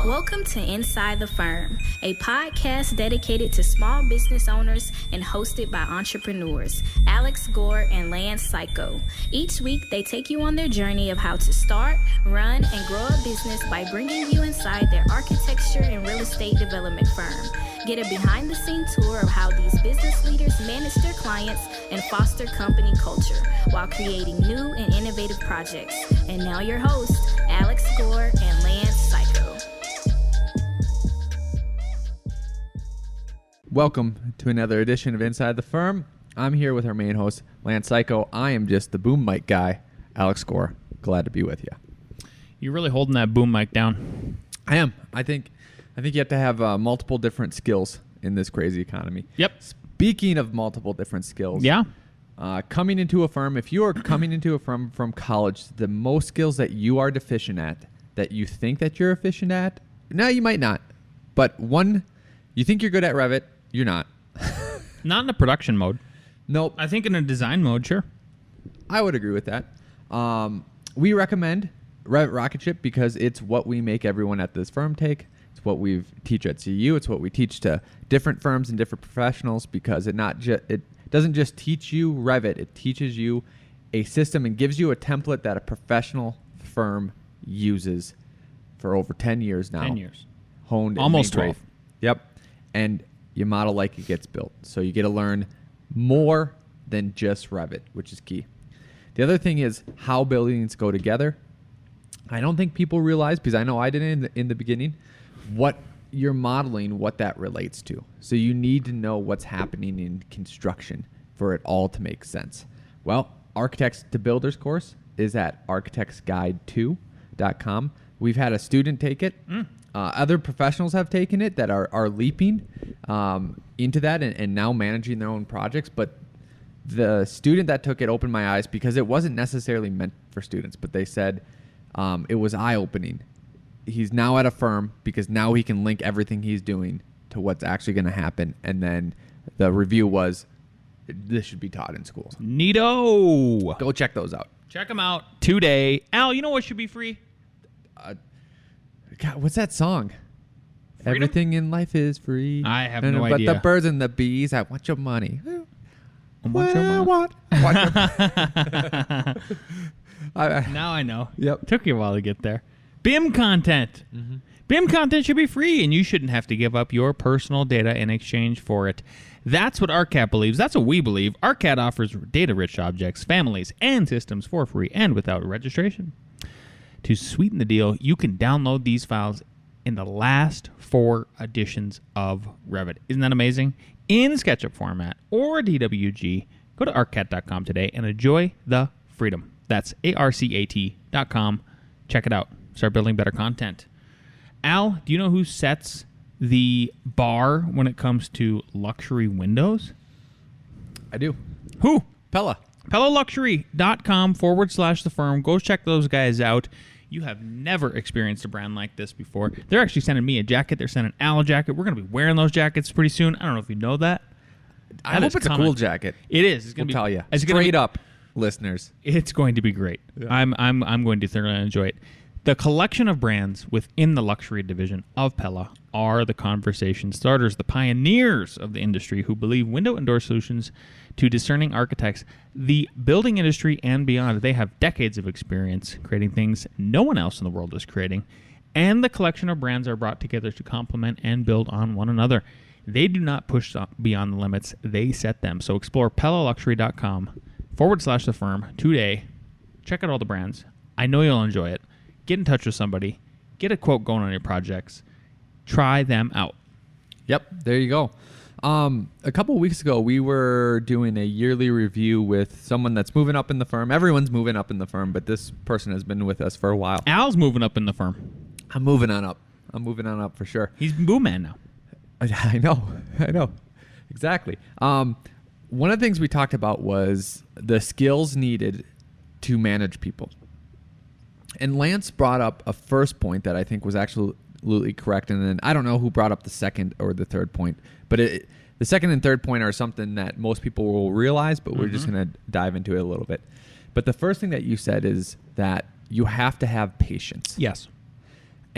Welcome to Inside the Firm, a podcast dedicated to small business owners and hosted by entrepreneurs, Alex Gore and Lance Cayko. Each week, they take you on their journey of how to start, run, and grow a business by bringing you inside their architecture and real estate development firm. Get a behind-the-scenes tour of how these business leaders manage their clients and foster company culture while creating new and innovative projects. And now your hosts, Alex Gore and Lance Cayko. Welcome to another edition of Inside the Firm. I'm here with our main host, Lance Cayko. I am just the boom mic guy, Alex Gore. Glad to be with you. You're really holding that boom mic down. I am. I think you have to have multiple different skills in this crazy economy. Yep. Speaking of multiple different skills, Yeah. Coming into a firm, if you are coming into a firm from college, the most skills that you are deficient at, that you think that you're efficient at, no, you might not. But one, you think you're good at Revit, you're not. Not in a production mode. Nope. I think in a design mode, sure. I would agree with that. We recommend Revit Rocket Ship because it's what we make everyone at this firm take. It's what we teach at CU. It's what we teach to different firms and different professionals because it doesn't just teach you Revit. It teaches you a system and gives you a template that a professional firm uses for over 10 years now. 10 years. Honed. Almost and made 12. great. Yep. And you model like it gets built. So you get to learn more than just Revit, which is key. The other thing is how buildings go together. I don't think people realize, because I know I didn't in the beginning, what you're modeling, what that relates to. So you need to know what's happening in construction for it all to make sense. Well, Architects to Builders course is at architectsguide2.com. We've had a student take it. Other professionals have taken it that are leaping into that and now managing their own projects. But the student that took it opened my eyes because it wasn't necessarily meant for students, but they said it was eye-opening. He's now at a firm because now he can link everything he's doing to what's actually going to happen. And then the review was, this should be taught in schools. Neato. Go check those out. Check them out today. Al, you know what should be free? God, what's that song? Freedom? Everything in life is free. I have no idea. But the birds and the bees, I want your money. Want your What? Now I know. Yep. Took you a while to get there. BIM content. Mm-hmm. BIM content should be free, and you shouldn't have to give up your personal data in exchange for it. That's what ARCAT believes. That's what we believe. ARCAT offers data-rich objects, families, and systems for free and without registration. To sweeten the deal, you can download these files in the last 4 editions of Revit. Isn't that amazing? In SketchUp format or DWG, go to arcat.com today and enjoy the freedom. That's ARCAT.com. Check it out. Start building better content. Al, do you know who sets the bar when it comes to luxury windows? I do. Who? Pella. PellaLuxury.com/the firm. Go check those guys out. You have never experienced a brand like this before. They're actually sending me a jacket. They're sending Al a jacket. We're going to be wearing those jackets pretty soon. I don't know if you know that. I hope it's a cool jacket. It is. It's going to be. Tell you. It's Straight up, listeners. It's going to be great. Yeah. I'm going to thoroughly enjoy it. The collection of brands within the luxury division of Pella are the conversation starters, the pioneers of the industry who believe window and door solutions to discerning architects, the building industry and beyond. They have decades of experience creating things no one else in the world is creating, and the collection of brands are brought together to complement and build on one another. They do not push beyond the limits. They set them. So explore PellaLuxury.com/the firm today. Check out all the brands. I know you'll enjoy it. Get in touch with somebody. Get a quote going on your projects. Try them out. Yep, there you go. A couple of weeks ago, we were doing a yearly review with someone that's moving up in the firm. Everyone's moving up in the firm, but this person has been with us for a while. Al's moving up in the firm. I'm moving on up for sure. He's boom man now. I know. Exactly. One of the things we talked about was the skills needed to manage people. And Lance brought up a first point that I think was absolutely correct. And then I don't know who brought up the second or the third point, but the second and third point are something that most people will realize, but we're just going to dive into it a little bit. But the first thing that you said is that you have to have patience. Yes.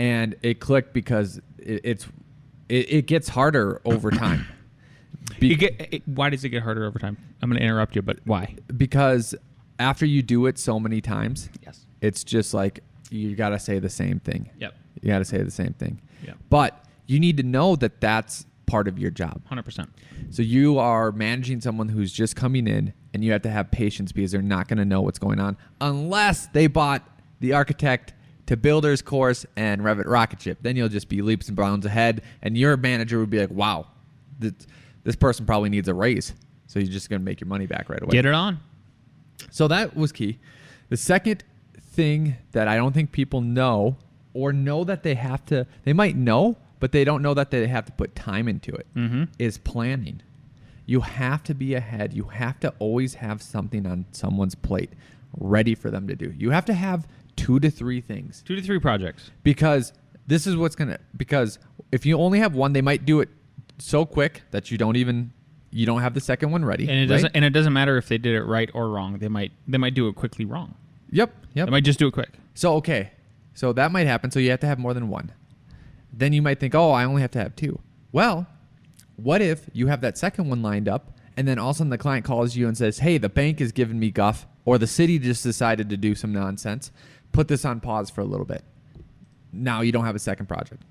And it clicked because it gets harder over time. Why does it get harder over time? I'm going to interrupt you, but why? Because after you do it so many times, Yes. it's just like you got to say the same thing. Yep. You got to say the same thing. Yep. But you need to know that that's part of your job. 100%. So you are managing someone who's just coming in, and you have to have patience because they're not going to know what's going on unless they bought the architect to builder's course and Revit rocket ship. Then you'll just be leaps and bounds ahead, and your manager would be like, wow, this person probably needs a raise. So you're just going to make your money back right away. Get it on. So that was key. The second thing that I don't think people know, or know that they have to, they might know, but they don't know that they have to put time into it, is planning. You have to be ahead. You have to always have something on someone's plate ready for them to do. You have to have 2 to 3 things. 2 to 3 projects. Because this is what's because if you only have one, they might do it so quick that you don't have the second one ready. And it doesn't matter if they did it right or wrong. They might do it quickly wrong. Yep. They might just do it quick. So that might happen. So you have to have more than one. Then you might think, oh, I only have to have 2. Well, what if you have that second one lined up, and then all of a sudden the client calls you and says, hey, the bank is giving me guff, or the city just decided to do some nonsense. Put this on pause for a little bit. Now you don't have a second project.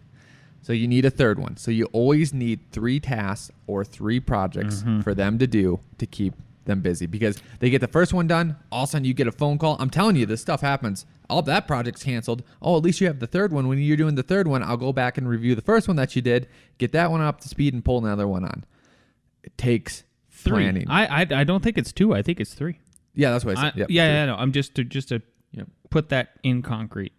So you need a third one. So you always need 3 tasks or 3 projects for them to do to keep them busy, because they get the first one done. All of a sudden you get a phone call. I'm telling you, this stuff happens. All that project's canceled. Oh, at least you have the third one. When you're doing the third one, I'll go back and review the first one that you did, get that one up to speed, and pull another one on. It takes 3. planning. I don't think it's 2. I think it's 3. Yeah, that's what I said. Yep, I know. I'm just to put that in concrete.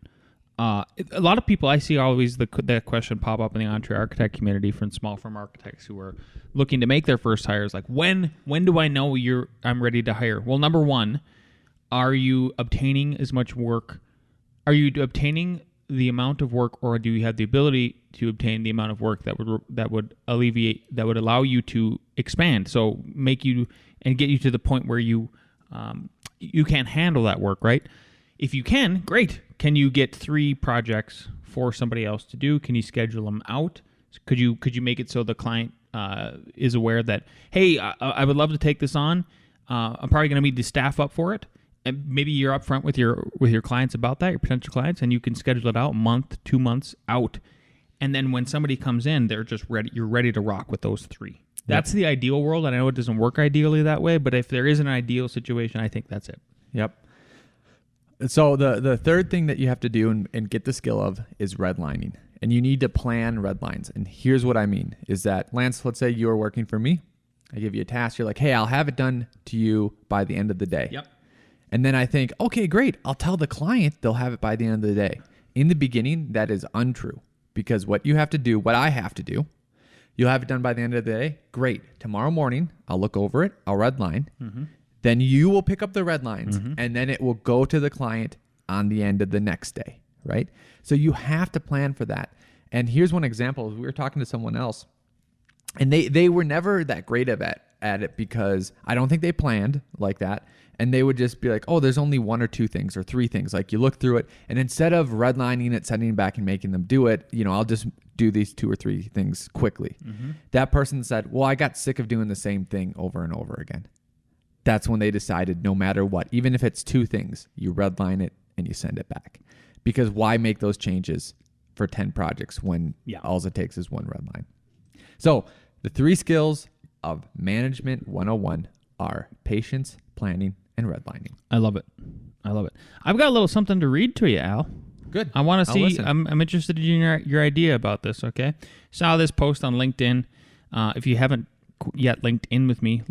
A lot of people, I see always that question pop up in the Entre Architect community from small firm architects who are looking to make their first hires. Like, when do I know I'm ready to hire? Well, number one, are you obtaining as much work? Are you obtaining the amount of work, or do you have the ability to obtain the amount of work that would allow you to expand? So make you and get you to the point where you can't handle that work, right? If you can, great. Can you get 3 projects for somebody else to do? Can you schedule them out? Could you make it so the client is aware that, hey, I would love to take this on. I'm probably going to need the staff up for it. And maybe you're upfront with your clients about that, your potential clients, and you can schedule it out a month, 2 months out. And then when somebody comes in, they're just ready. You're ready to rock with those 3. That's the ideal world. And I know it doesn't work ideally that way, but if there is an ideal situation, I think that's it. Yep. So the third thing that you have to do and get the skill of is redlining. And you need to plan red lines. And here's what I mean is that, Lance, let's say you are working for me. I give you a task. You're like, hey, I'll have it done to you by the end of the day. Yep. And then I think, okay, great. I'll tell the client they'll have it by the end of the day. In the beginning, that is untrue, because what I have to do, you'll have it done by the end of the day. Great. Tomorrow morning, I'll look over it. I'll redline. Then you will pick up the red lines, and then it will go to the client on the end of the next day, right? So you have to plan for that. And here's one example. We were talking to someone else, and they were never that great at it, because I don't think they planned like that. And they would just be like, oh, there's only 1 or 2 things or 3 things. Like, you look through it, and instead of redlining it, sending it back, and making them do it, I'll just do these 2 or 3 things quickly. That person said, well, I got sick of doing the same thing over and over again. That's when they decided, no matter what, even if it's 2 things, you redline it and you send it back. Because why make those changes for 10 projects when all it takes is 1 redline? So the 3 skills of Management 101 are patience, planning, and redlining. I love it. I've got a little something to read to you, Al. Good. I want to see. Listen. I'm interested in your idea about this. Okay. Saw this post on LinkedIn. If you haven't yet link in with me.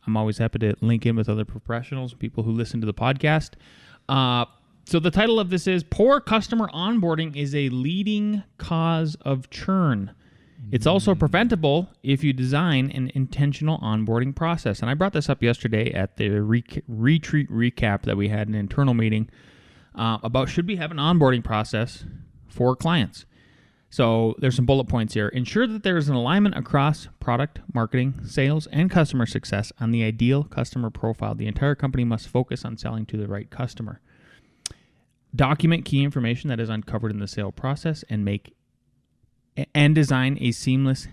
I'm always happy to link in with other professionals, people who listen to the podcast. So the title of this is Poor Customer Onboarding is a Leading Cause of Churn. It's also preventable if you design an intentional onboarding process. And I brought this up yesterday at the retreat recap that we had an internal meeting about should we have an onboarding process for clients. So there's some bullet points here. Ensure that there is an alignment across product, marketing, sales, and customer success on the ideal customer profile. The entire company must focus on selling to the right customer. Document key information that is uncovered in the sale process and design a seamless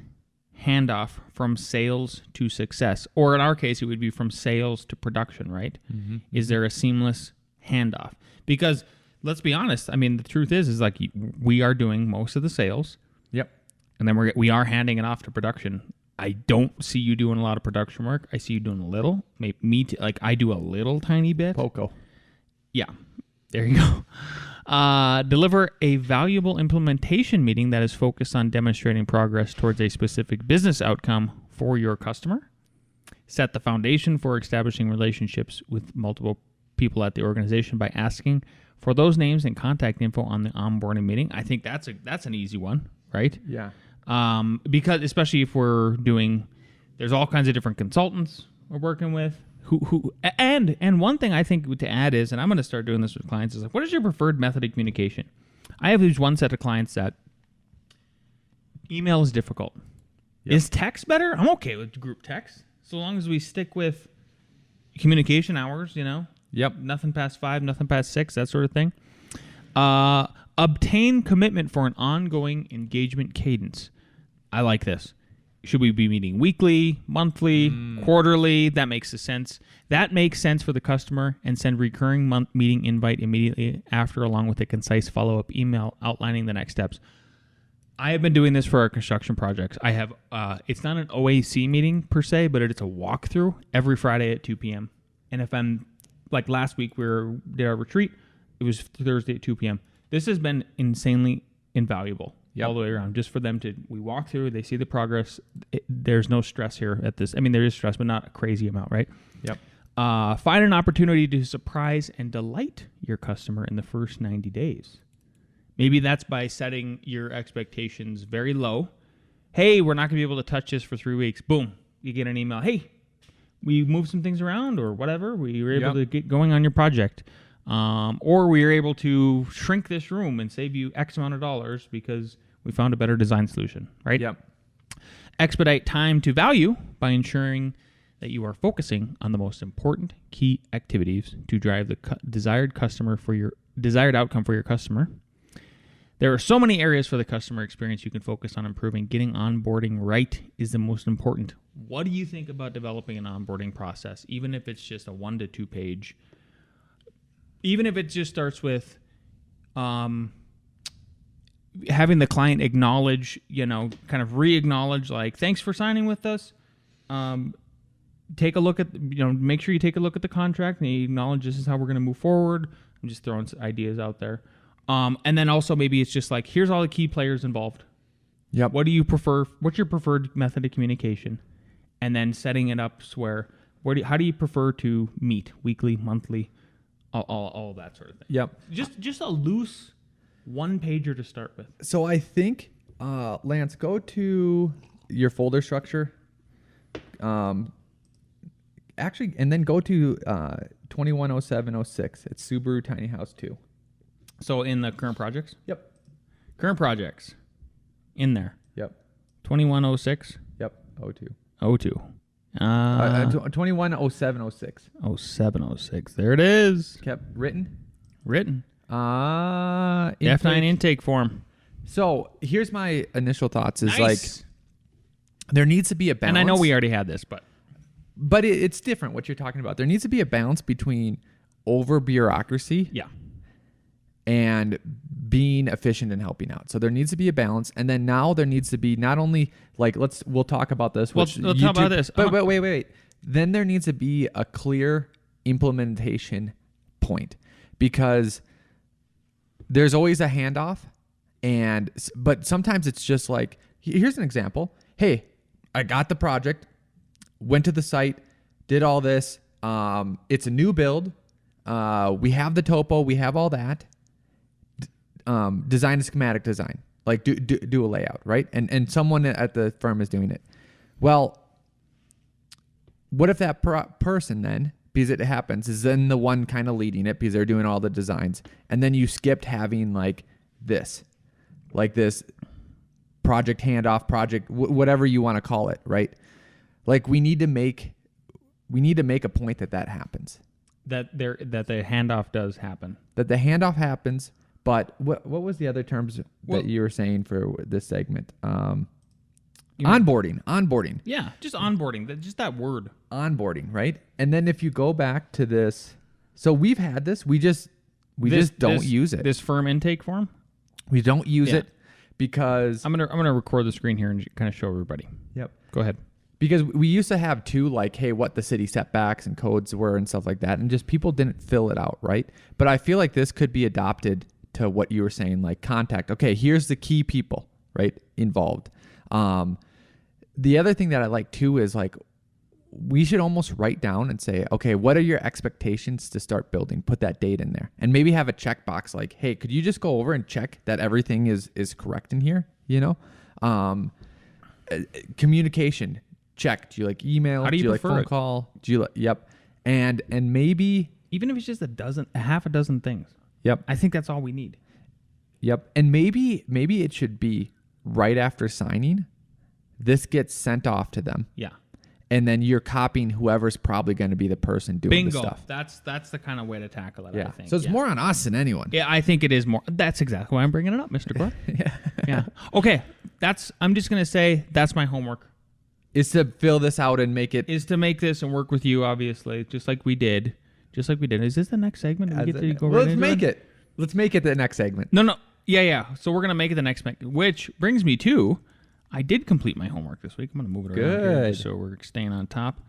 handoff from sales to success. Or in our case, it would be from sales to production, right? Mm-hmm. Is there a seamless handoff? Because let's be honest. I mean, the truth is like we are doing most of the sales. Yep. And then we are handing it off to production. I don't see you doing a lot of production work. I see you doing a little. Like I do a little tiny bit. Poco. Yeah. There you go. Deliver a valuable implementation meeting that is focused on demonstrating progress towards a specific business outcome for your customer. Set the foundation for establishing relationships with multiple people at the organization by asking for those names and contact info on the onboarding meeting. I think that's an easy one, right? Yeah. Because especially if we're doing, there's all kinds of different consultants we're working with. And one thing I think to add is, and I'm going to start doing this with clients, is like, what is your preferred method of communication? I have this one set of clients that email is difficult. Yep. Is text better? I'm okay with group text, so long as we stick with communication hours, Yep. Nothing past 5, nothing past 6, that sort of thing. Obtain commitment for an ongoing engagement cadence. I like this. Should we be meeting weekly, monthly, quarterly? That makes sense. That makes sense for the customer, and send recurring meeting invite immediately after, along with a concise follow-up email outlining the next steps. I have been doing this for our construction projects. I have, it's not an OAC meeting per se, but it's a walkthrough every Friday at 2 p.m. And if I'm, like last week, did our retreat, it was Thursday at 2 p.m. This has been insanely invaluable. Yep. All the way around, just for them we walk through, they see the progress. There's no stress here at this. I mean, there is stress, but not a crazy amount, right? Yep. Find an opportunity to surprise and delight your customer in the first 90 days. Maybe that's by setting your expectations very low. Hey, we're not going to be able to touch this for 3 weeks. Boom. You get an email. Hey, we moved some things around or whatever. We were able to get going on your project. Or we were able to shrink this room and save you X amount of dollars because we found a better design solution, right? Yep. Expedite time to value by ensuring that you are focusing on the most important key activities to drive the desired outcome for your customer. There are so many areas for the customer experience you can focus on improving. Getting onboarding right is the most important. What do you think about developing an onboarding process, even if it's just a 1 to 2 page? Even if it just starts with having the client acknowledge, kind of re-acknowledge, like, thanks for signing with us. Take a look at, make sure you take a look at the contract and you acknowledge this is how we're going to move forward. I'm just throwing some ideas out there. And then also maybe it's just like, here's all the key players involved. Yep. What do you prefer? What's your preferred method of communication? And then setting it up where how do you prefer to meet? Weekly, monthly, all that sort of thing. Yep. Just a loose one pager to start with. So I think, Lance, go to your folder structure. Actually, and then go to 210706. It's Subaru Tiny House 2. So in the current projects? Yep. Current projects. In there. Yep. 2106? Yep. 02. 02. 210706. 0706. There it is. Kept written. F9 intake form. So here's my initial thoughts is nice. like there needs to be a balance. And I know we already had this, but it's different what you're talking about. There needs to be a balance between over bureaucracy. Yeah. And being efficient and helping out. So there needs to be a balance. And then now there needs to be not only like, we'll talk about this. We'll talk about this. But wait. Then there needs to be a clear implementation point because there's always a handoff. But sometimes it's just like, here's an example. Hey, I got the project, went to the site, did all this. It's a new build. We have the topo. We have all that. Design a schematic design, like do a layout, right? And someone at the firm is doing it. Well, what if that person then, because it happens, is then the one kind of leading it because they're doing all the designs, and then you skipped having this project handoff, whatever you want to call it, right? Like we need to make a point that happens. that the handoff does happen. That the handoff happens, but what was the other terms that you were saying for this segment? Onboarding. Yeah, just onboarding. Just that word. Onboarding, right? And then if you go back to this, so we've had this. We just don't use it. This firm intake form. We don't use it because I'm gonna record the screen here and kind of show everybody. Yep. Go ahead. Because we used to have two, like, hey, what the city setbacks and codes were and stuff like that, and just people didn't fill it out, right? But I feel like this could be adopted to what you were saying, like contact. Okay, here's the key people, right, involved. The other thing that I like too is like we should almost write down and say, okay, what are your expectations to start building? Put that date in there, and maybe have a checkbox like, hey, could you just go over and check that everything is correct in here? You know, communication. Check. Do you like email? How do you like prefer phone it? call? Do you like, yep. And maybe Even if it's just a half a dozen things. Yep. I think that's all we need. Yep. And maybe it should be right after signing. This gets sent off to them. Yeah. And then you're copying whoever's probably going to be the person doing the Bingo. stuff. That's the kind of way to tackle it, Yeah. I think. So it's more on us than anyone. Yeah, I think it is more. That's exactly why I'm bringing it up, Mr. Gore. Yeah. Yeah. Okay. I'm just going to say that's my homework. Is to fill this out and make it. Is to make this and work with you, obviously, just like we did. Is this the next segment? We get to go right Let's into make it. Let's make it the next segment. No. Yeah. So we're going to make it the next segment, which brings me to, I did complete my homework this week. I'm going to move it around here just so we're staying on top.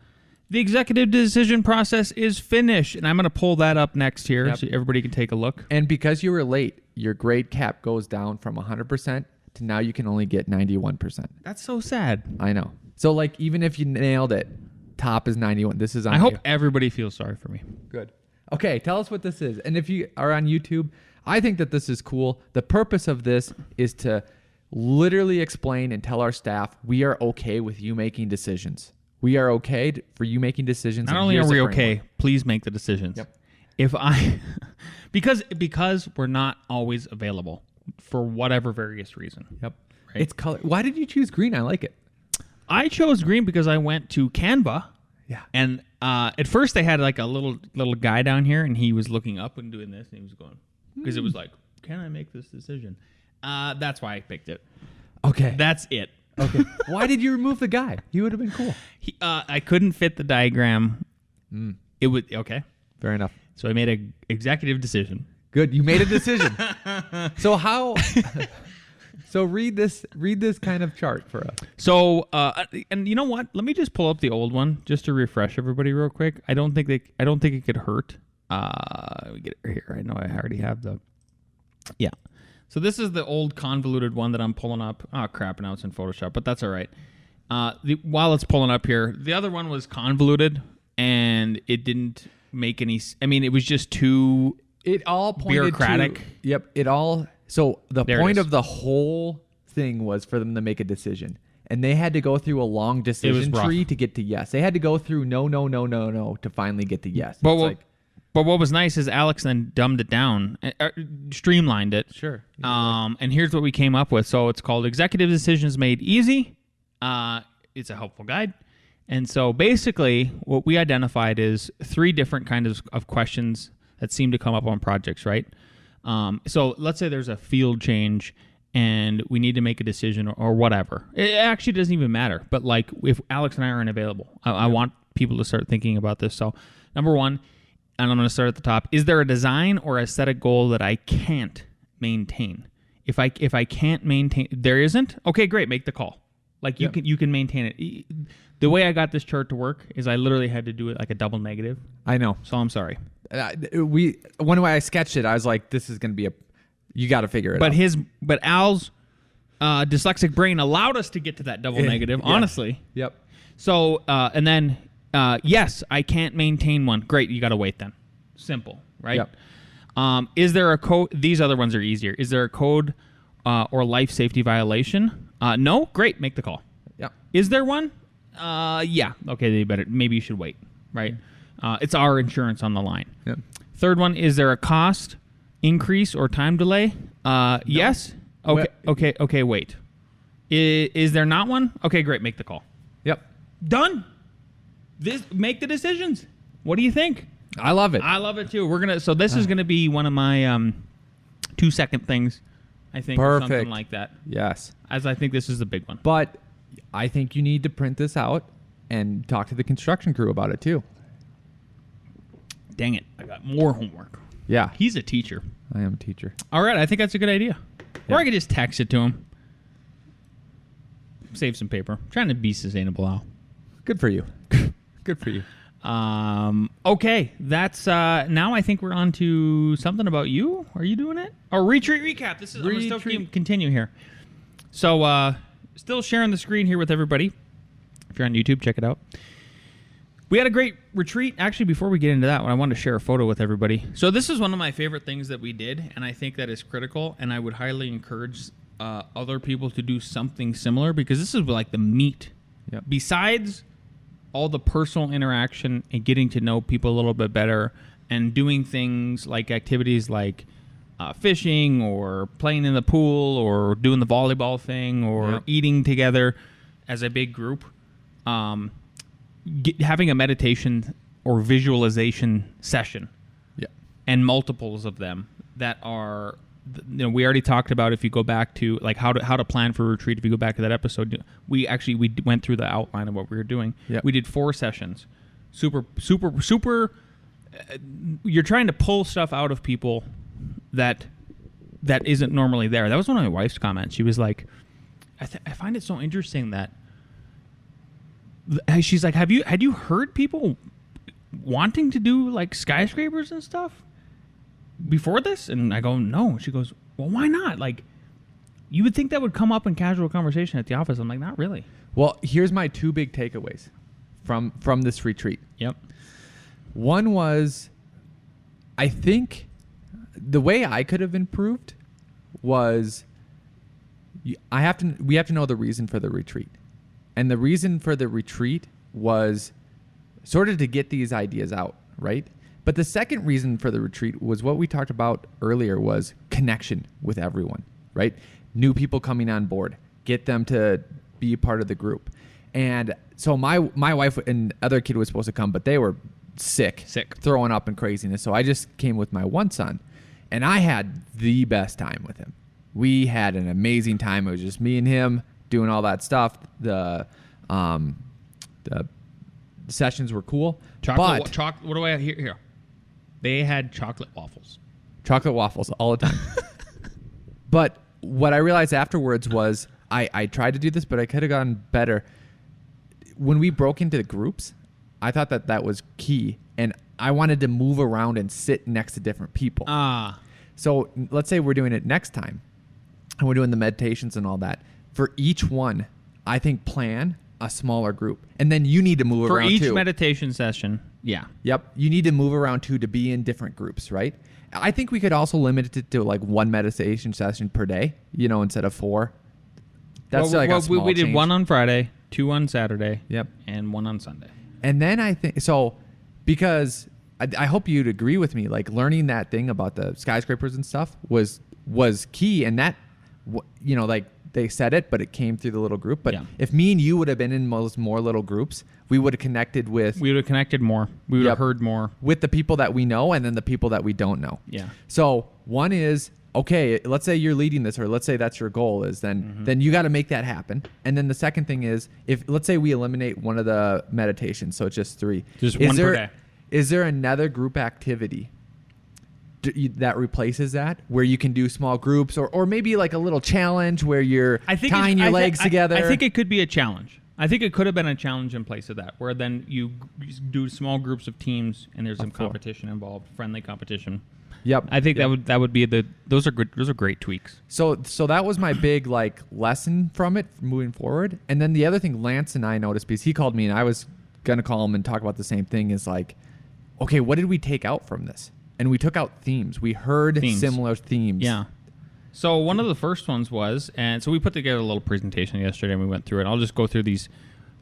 The executive decision process is finished, and I'm going to pull that up next here so everybody can take a look. And because you were late, your grade cap goes down from 100% to now you can only get 91%. That's so sad. I know. So, like, even if you nailed it, top is 91. This is on I hope you. everybody feels sorry for me. Good. Okay, tell us what this is. And if you are on YouTube, I think that this is cool. The purpose of this is to literally explain and tell our staff we are okay with you making decisions. We are okay for you making decisions. Not only are we okay, please make the decisions. Yep. If I, because we're not always available for whatever various reason. Yep. Right? It's color. Why did you choose green? I like it. I chose green because I went to Canva. Yeah. And at first they had like a little guy down here, and he was looking up and doing this, and he was going, because it was like, can I make this decision? That's why I picked it. Okay. That's it. Okay. Why did you remove the guy? He would have been cool. I couldn't fit the diagram. It would okay. Fair enough. So I made an executive decision. Good. You made a decision. So how? So read this kind of chart for us. So and you know what? Let me just pull up the old one just to refresh everybody real quick. I don't think it could hurt. We get it here. I know I already have the. Yeah. So this is the old convoluted one that I'm pulling up. Oh crap! Now it's in Photoshop, but that's all right. While it's pulling up here, the other one was convoluted, and it didn't make any. I mean, it was just too. It all pointed bureaucratic. To, yep. It all. So the There it point is. of the whole thing was for them to make a decision, and they had to go through a long decision rough. tree to get to yes. They had to go through no to finally get to yes. But It's but what was nice is Alex then dumbed it down, streamlined it. Sure. And here's what we came up with. So it's called Executive Decisions Made Easy. It's a helpful guide. And so basically what we identified is 3 different kinds of questions that seem to come up on projects, right? So let's say there's a field change and we need to make a decision or whatever. It actually doesn't even matter. But like if Alex and I aren't available, I want people to start thinking about this. So number 1, and I'm going to start at the top. Is there a design or aesthetic goal that I can't maintain? If I can't maintain, there isn't. Okay, great. Make the call. Like you can maintain it. The way I got this chart to work is I literally had to do it like a double negative. I know. So I'm sorry. One way I sketched it, I was like, this is going to be you got to figure it out. But Al's dyslexic brain allowed us to get to that double negative. Yeah. Honestly. Yep. So and then. Yes, I can't maintain one. Great, you got to wait then. Simple, right? Yep. Is there a code? These other ones are easier. Is there a code or life safety violation? No? Great, make the call. Yep. Is there one? Yeah. Okay, maybe you should wait, right? It's our insurance on the line. Yep. Third one, is there a cost increase or time delay? Yes. Okay, wait. Is there not one? Okay, great, make the call. Yep. Done. Make the decisions. What do you think? I love it. I love it too. So this is gonna be one of my 2-second things, I think, or Perfect. something like that. Yes. As I think this is the big one. But I think you need to print this out and talk to the construction crew about it too. Dang it! I got more homework. Yeah. He's a teacher. I am a teacher. All right, I think that's a good idea. Yeah. Or I could just text it to him. Save some paper. I'm trying to be sustainable, Al. Good for you. Good for you. Okay, that's now I think we're on to something about you. Are you doing it? Oh, retreat recap. This is I'm gonna still continue here. So still sharing the screen here with everybody. If you're on YouTube, check it out. We had a great retreat. Actually, before we get into that one, I wanted to share a photo with everybody. So this is one of my favorite things that we did, and I think that is critical, and I would highly encourage other people to do something similar, because this is like the meat. Yep. Besides all the personal interaction and getting to know people a little bit better and doing things like activities like fishing or playing in the pool or doing the volleyball thing or eating together as a big group, having a meditation or visualization session and multiples of them that are, we already talked about, if you go back to like how to plan for a retreat. If you go back to that episode, we went through the outline of what we were doing. We did 4 sessions. Super. You're trying to pull stuff out of people that isn't normally there. That was one of my wife's comments. She was like, I find it so interesting that she's like, had you heard people wanting to do like skyscrapers and stuff before this? And I go, no. She goes, well, why not? Like, you would think that would come up in casual conversation at the office. I'm like, not really. Well, here's my 2 big takeaways from this retreat. Yep. One was, I think the way I could have improved was we have to know the reason for the retreat. And the reason for the retreat was sort of to get these ideas out, right? But the second reason for the retreat was what we talked about earlier, was connection with everyone, right? New people coming on board, get them to be a part of the group. And so my wife and other kid was supposed to come, but they were sick, throwing up and craziness. So I just came with my one son, and I had the best time with him. We had an amazing time. It was just me and him doing all that stuff. The sessions were cool. What do I have here? They had chocolate waffles. Chocolate waffles all the time. But what I realized afterwards was I tried to do this, but I could have gone better. When we broke into the groups, I thought that was key, and I wanted to move around and sit next to different people. So let's say we're doing it next time, and we're doing the meditations and all that. For each one, I think plan a smaller group, and then you need to move around too. For each meditation session, yeah. Yep, you need to move around too to be in different groups, right? I think we could also limit it to like 1 meditation session per day, instead of 4. That's a small we did change. 1 on Friday, 2 on Saturday, yep, and 1 on Sunday. And then I think so, because I hope you'd agree with me. Like, learning that thing about the skyscrapers and stuff was key, and that like they said it, but it came through the little group. But if me and you would have been in more little groups, we would have connected with. We would have connected more. We would have heard more with the people that we know, and then the people that we don't know. Yeah. So one is, okay, let's say you're leading this, or let's say that's your goal is, then you got to make that happen. And then the second thing is, if let's say we eliminate one of the meditations, so it's just 3. Just one per day. Is there another group activity that replaces that, where you can do small groups, or maybe like a little challenge where you're tying your legs together? I think it could be a challenge. I think it could have been a challenge in place of that, where then you do small groups of teams and there's some competition involved, friendly competition. Yep. I think that would be those are good. Those are great tweaks. So that was my big lesson from it moving forward. And then the other thing Lance and I noticed, because he called me and I was gonna call him and talk about the same thing, is like, okay, what did we take out from this? And we took out themes. We heard similar themes. Yeah. So one of the first ones was, and so we put together a little presentation yesterday and we went through it. I'll just go through these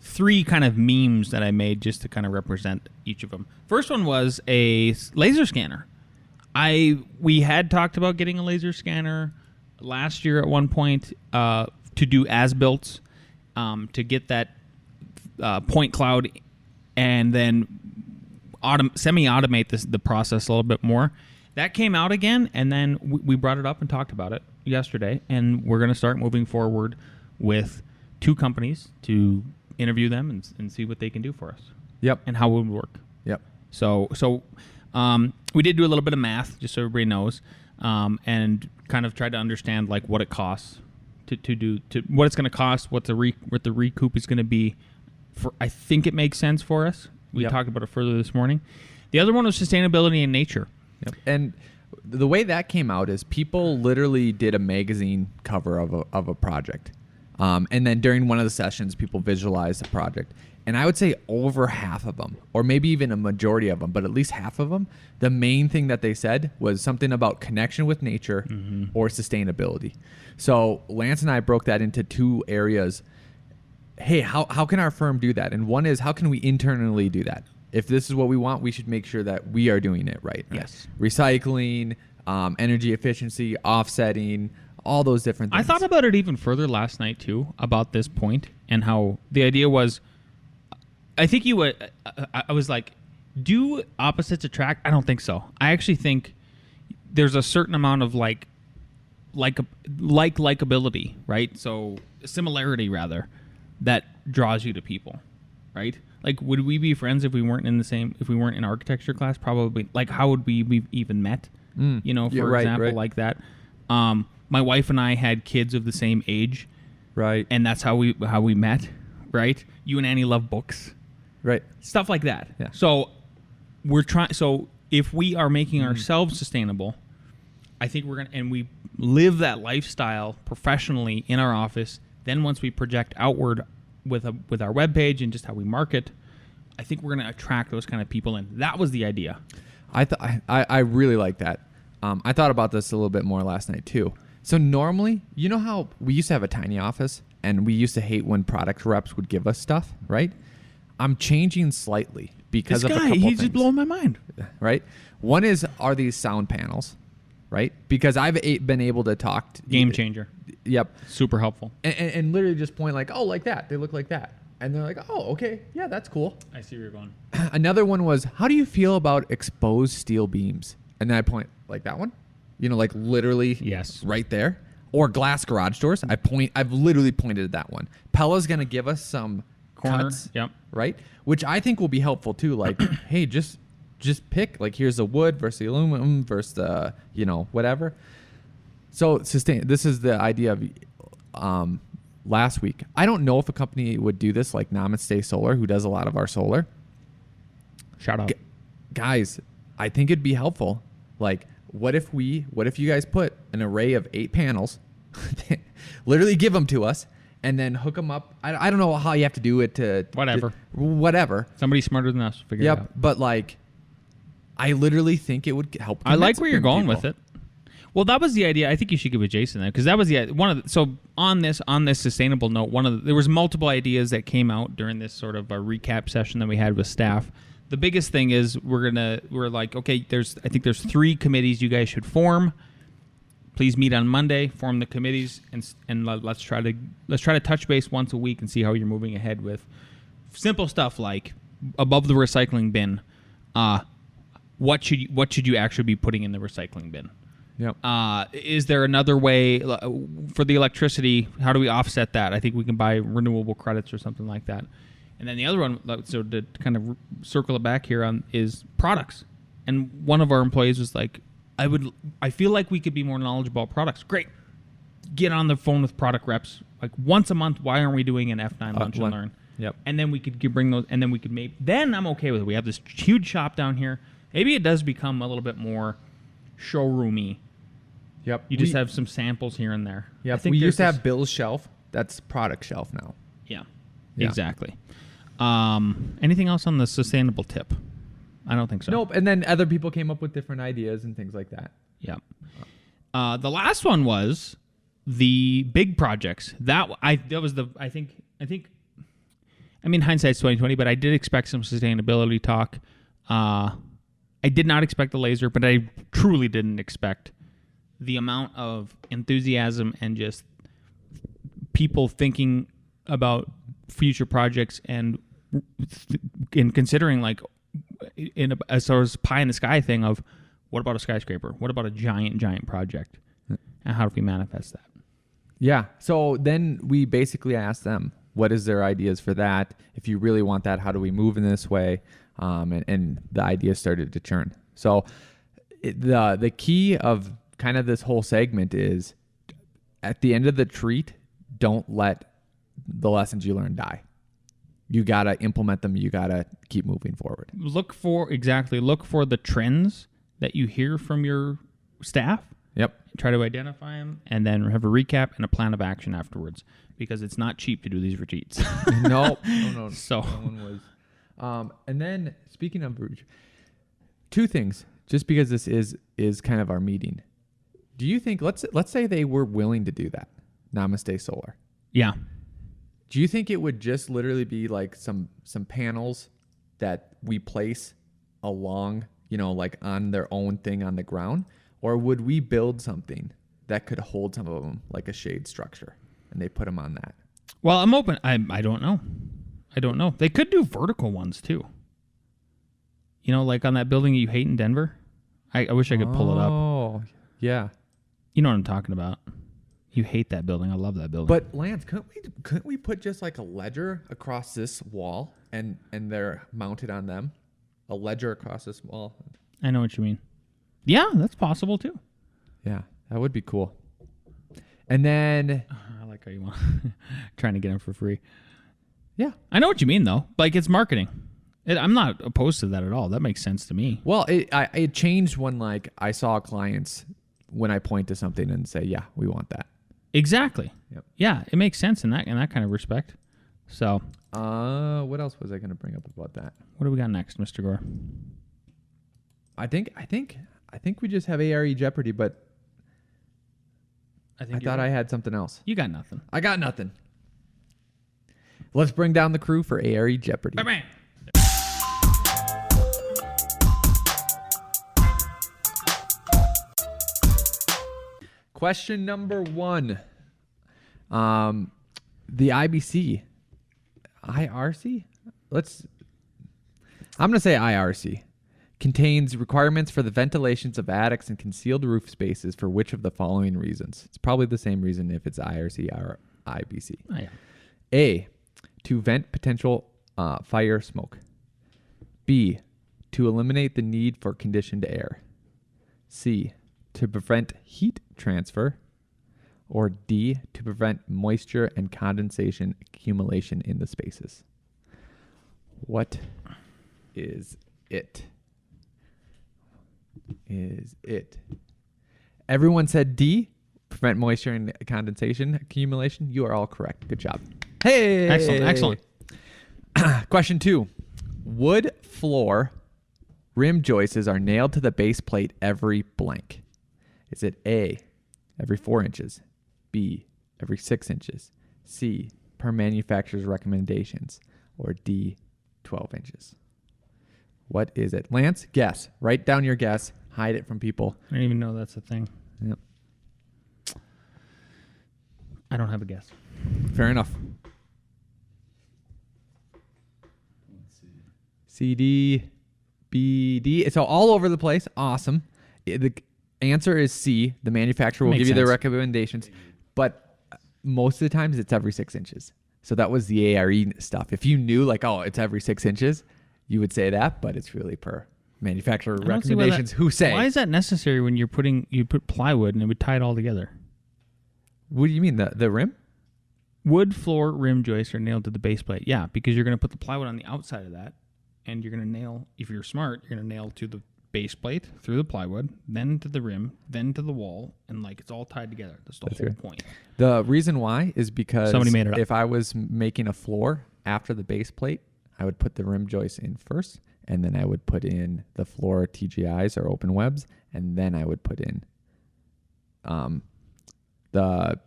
3 kind of memes that I made just to kind of represent each of them. First one was a laser scanner. We had talked about getting a laser scanner last year at one point to do as-builts, to get that point cloud, and then semi-automate the process a little bit more. That came out again, and then we brought it up and talked about it yesterday, and we're going to start moving forward with 2 companies to interview them and see what they can do for us. Yep. And how it would work. Yep. So we did do a little bit of math, just so everybody knows, and kind of tried to understand like what it costs to what it's going to cost, what the recoup is going to be. I think it makes sense for us. We talked about it further this morning. The other one was sustainability in nature. Yep. And the way that came out is people literally did a magazine cover of a project. And then during one of the sessions, people visualized the project. And I would say over half of them, or maybe even a majority of them, but at least half of them, the main thing that they said was something about connection with nature or sustainability. So Lance and I broke that into 2 areas. Hey, how can our firm do that? And one is, how can we internally do that? If this is what we want, we should make sure that we are doing it right. Yes. Recycling, energy efficiency, offsetting, all those different things. I thought about it even further last night, too, about this point, and how the idea was, I think I was like, do opposites attract? I don't think so. I actually think there's a certain amount of likability, right? So similarity, rather, that draws you to people, right? Like, would we be friends if we weren't in architecture class? Probably. Like, how would we be even met? For example, like that. My wife and I had kids of the same age, right? And that's how we met, right? You and Annie love books, right? Stuff like that. Yeah. So we're trying. So if we are making ourselves sustainable, I think and we live that lifestyle professionally in our office. Then once we project outward with our webpage and just how we market, I think we're going to attract those kind of people in. That was the idea. I really like that. I thought about this a little bit more last night too. So normally, you know how we used to have a tiny office and we used to hate when product reps would give us stuff, right? I'm changing slightly because of a couple he's things. just blowing my mind. Right? One are these sound panels, right? Because I've been able to talk to... Game changer. Yep. Super helpful. And literally just point like, oh, like that. They look like that. And they're like, oh, okay. Yeah, that's cool. I see where you're going. Another one was, how do you feel about exposed steel beams? And then I point like that one. Like literally right there. Or glass garage doors. I've literally pointed at that one. Pella's going to give us some cuts, right? Which I think will be helpful too. Like, hey, just pick, like, here's the wood versus the aluminum versus the, whatever. So this is the idea of last week. I don't know if a company would do this like Namaste Solar, who does a lot of our solar. Shout out. Guys, I think it'd be helpful. Like, what if you guys put an array of 8 panels, literally give them to us, and then hook them up. I don't know how you have to do it to... Whatever. Somebody smarter than us figure it out. But like, I literally think it would help. I like where you're going with it. Well, that was the idea. I think you should give it Jason that, because that was so on this sustainable note, there was multiple ideas that came out during this sort of a recap session that we had with staff. The biggest thing is we're like, okay, I think there's 3 committees you guys should form. Please meet on Monday, form the committees, and let's try to touch base once a week and see how you're moving ahead with simple stuff like above the recycling bin. What should you actually be putting in the recycling bin? Yep. Is there another way for the electricity? How do we offset that? I think we can buy renewable credits or something like that. And then the other one, so to kind of circle it back here on, is products. And one of our employees was like, I feel like we could be more knowledgeable about products. Great. Get on the phone with product reps. Like once a month, why aren't we doing an F9 lunch and learn? Yep. And then we could bring those, and then we could then I'm okay with it. We have this huge shop down here. Maybe it does become a little bit more showroomy. Yep. You just have some samples here and there. Yeah. We used to have Bill's shelf. That's product shelf now. Yeah. Exactly. Anything else on the sustainable tip? I don't think so. Nope. And then other people came up with different ideas and things like that. Yeah. The last one was the big projects. I mean, hindsight's 20/20, but I did expect some sustainability talk. I did not expect the laser, but I truly didn't expect the amount of enthusiasm and just people thinking about future projects and considering like as far as pie in the sky thing of what about a skyscraper? What about a giant project? And how do we manifest that? Yeah. So then we basically asked them, what is their ideas for that? If you really want that, how do we move in this way? And the ideas started to churn. So the key of kind of this whole segment is at the end of the treat, don't let the lessons you learn die. You got to implement them. You got to keep moving forward. Look for the trends that you hear from your staff. Yep. Try to identify them and then have a recap and a plan of action afterwards, because it's not cheap to do these retreats. No. So no one was. And then speaking of two things, just because this is kind of our meeting. Do you think, let's say they were willing to do that, Namaste Solar. Yeah. Do you think it would just literally be like some panels that we place along, like on their own thing on the ground? Or would we build something that could hold some of them, like a shade structure, and they put them on that? Well, I'm open. I don't know. They could do vertical ones too. Like on that building you hate in Denver. I wish I could pull it up. Oh, yeah. You know what I'm talking about. You hate that building. I love that building. But Lance, couldn't we put just like a ledger across this wall and they're mounted on them? A ledger across this wall. I know what you mean. Yeah, that's possible too. Yeah, that would be cool. And then I like how you want trying to get them for free. Yeah, I know what you mean though. Like it's marketing. I'm not opposed to that at all. That makes sense to me. Well, it changed when like I saw clients when I point to something and say, "Yeah, we want that." Exactly. Yep. Yeah, it makes sense in that kind of respect. So, what else was I going to bring up about that? What do we got next, Mr. Gore? I think we just have A.R.E. Jeopardy, but I thought I had something else. You got nothing. I got nothing. Let's bring down the crew for A.R.E. Jeopardy. Bam. Question number 1. The IBC. IRC? I'm going to say IRC. Contains requirements for the ventilations of attics and concealed roof spaces for which of the following reasons? It's probably the same reason if it's IRC or IBC. Oh, yeah. A, to vent potential fire smoke. B, to eliminate the need for conditioned air. C, to prevent heat transfer. Or D, to prevent moisture and condensation accumulation in the spaces. What is it? Everyone said D, prevent moisture and condensation accumulation. You are all correct. Good job. Hey! Excellent. Question 2. Wood floor rim joists are nailed to the base plate every blank. Is it A, every 4 inches, B, every 6 inches, C, per manufacturer's recommendations, or D, 12 inches? What is it? Lance, guess. Write down your guess. Hide it from people. I didn't even know that's a thing. Yep. I don't have a guess. Fair enough. C, D, B, D. It's all over the place. Awesome. The answer is C. The manufacturer will Makes give you their sense. recommendations, but most of the times it's every 6 inches. So that was the A.R.E. stuff. If you knew like, oh, it's every 6 inches, you would say that, but it's really per manufacturer I don't see why recommendations who say. Why is that necessary when you put plywood and it would tie it all together? What do you mean, the rim? Wood floor rim joists are nailed to the base plate. Yeah, because you're going to put the plywood on the outside of that, and you're going to nail, if you're smart, you're going to nail to the base plate, through the plywood, then to the rim, then to the wall, and like it's all tied together. That's the whole point. The reason why is because Somebody made it up. if I was making a floor after the base plate, I would put the rim joist in first, and then I would put in the floor TGIs or open webs, and then I would put in the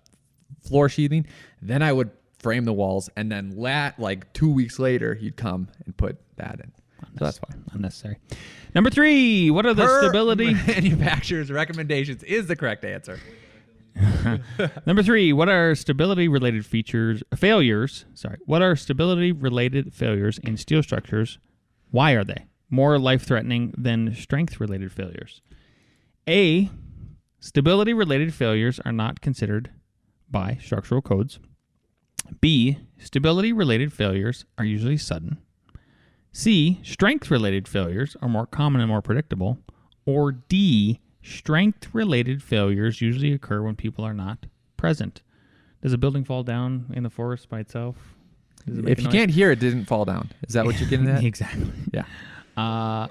floor sheathing. Then I would frame the walls, and then like 2 weeks later, you'd come and put that in. So that's fine. Unnecessary. Number 3, what are the stability? Manufacturer's recommendations is the correct answer. Number 3, what are stability-related failures? What are stability-related failures in steel structures? Why are they? more life-threatening than strength-related failures? A, stability-related failures are not considered by structural codes. B, stability-related failures are usually sudden. C, strength-related failures are more common and more predictable. Or D, strength-related failures usually occur when people are not present. Does a building fall down in the forest by itself? If you can't hear, it didn't fall down. Is that what you're getting at? Exactly. Yeah.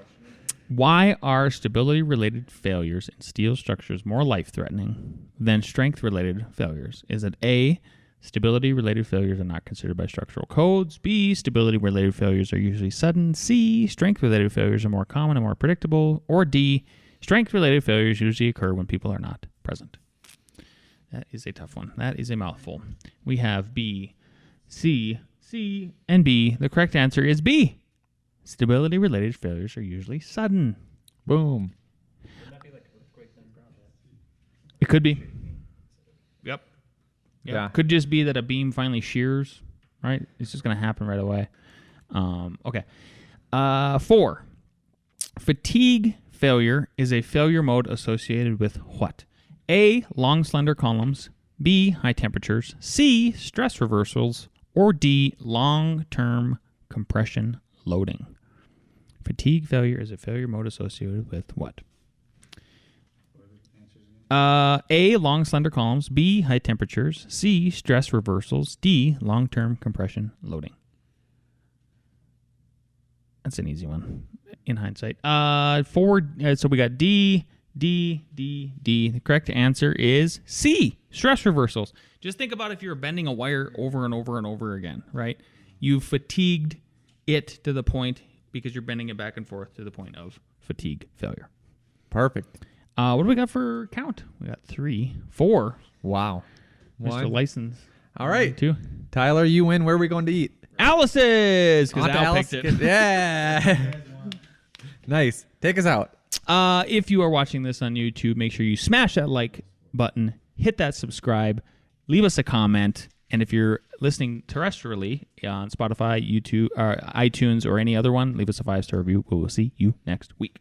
Why are stability-related failures in steel structures more life-threatening than strength-related failures? Is it A, stability-related failures are not considered by structural codes? B, stability-related failures are usually sudden? C, strength-related failures are more common and more predictable? Or D, strength-related failures usually occur when people are not present? That is a tough one. That is a mouthful. We have B, C, and B. The correct answer is B. Stability-related failures are usually sudden. Boom. Wouldn't that be like earthquake then, project? It could be. Yep. Yeah. Could just be that a beam finally shears, right? It's just going to happen right away. Okay. 4. Fatigue failure is a failure mode associated with what? A, long slender columns. B, high temperatures. C, stress reversals. Or D, long-term compression loading. Fatigue failure is a failure mode associated with what? A, long slender columns. B, high temperatures. C, stress reversals. D, long-term compression loading. That's an easy one in hindsight. 4. So we got D. The correct answer is C, stress reversals. Just think about if you were bending a wire over and over and over again, right? You've fatigued it to the point, because you're bending it back and forth, to the point of fatigue failure. Perfect. What do we got for count? We got 3, 4. Wow. Mr. License. All right. 2. Tyler, you win. Where are we going to eat? Alice's, because On to Al Alice. picked it. Yeah. Nice. Take us out. If you are watching this on YouTube, make sure you smash that like button, hit that subscribe, leave us a comment, and if you're listening terrestrially on Spotify, YouTube, or iTunes, or any other one, leave us a 5-star review. We will see you next week.